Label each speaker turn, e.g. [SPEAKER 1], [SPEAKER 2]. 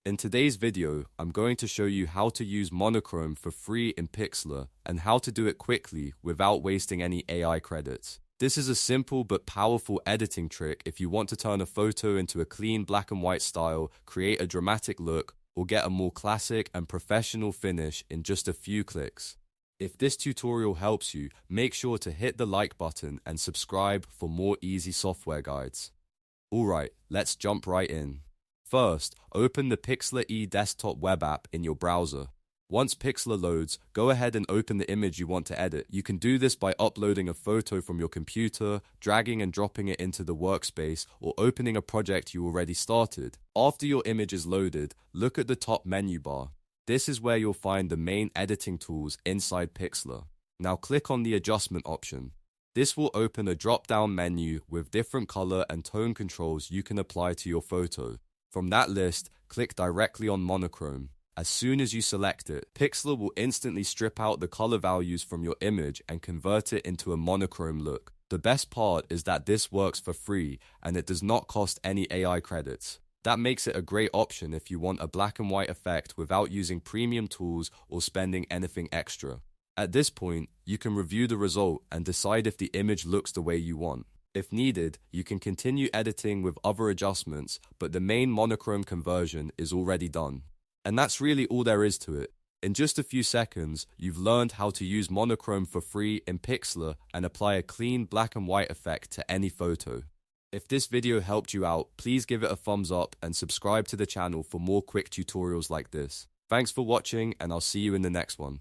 [SPEAKER 1] In today's video, I'm going to show you how to use Monochrome for free in Pixlr and how to do it quickly without wasting any AI credits. This is a simple but powerful editing trick if you want to turn a photo into a clean black and white style, create a dramatic look, or get a more classic and professional finish in just a few clicks. If this tutorial helps you, make sure to hit the like button and subscribe for more easy software guides. Alright, let's jump right in. First, open the Pixlr desktop web app in your browser. Once Pixlr loads, go ahead and open the image you want to edit. You can do this by uploading a photo from your computer, dragging and dropping it into the workspace, or opening a project you already started. After your image is loaded, look at the top menu bar. This is where you'll find the main editing tools inside Pixlr. Now click on the adjustment option. This will open a drop-down menu with different color and tone controls you can apply to your photo. From that list, click directly on Monochrome. As soon as you select it, Pixlr will instantly strip out the color values from your image and convert it into a monochrome look. The best part is that this works for free and it does not cost any AI credits. That makes it a great option if you want a black and white effect without using premium tools or spending anything extra. At this point, you can review the result and decide if the image looks the way you want. If needed, you can continue editing with other adjustments, but the main monochrome conversion is already done. And that's really all there is to it. In just a few seconds, you've learned how to use Monochrome for free in Pixlr and apply a clean black and white effect to any photo. If this video helped you out, please give it a thumbs up and subscribe to the channel for more quick tutorials like this. Thanks for watching, and I'll see you in the next one.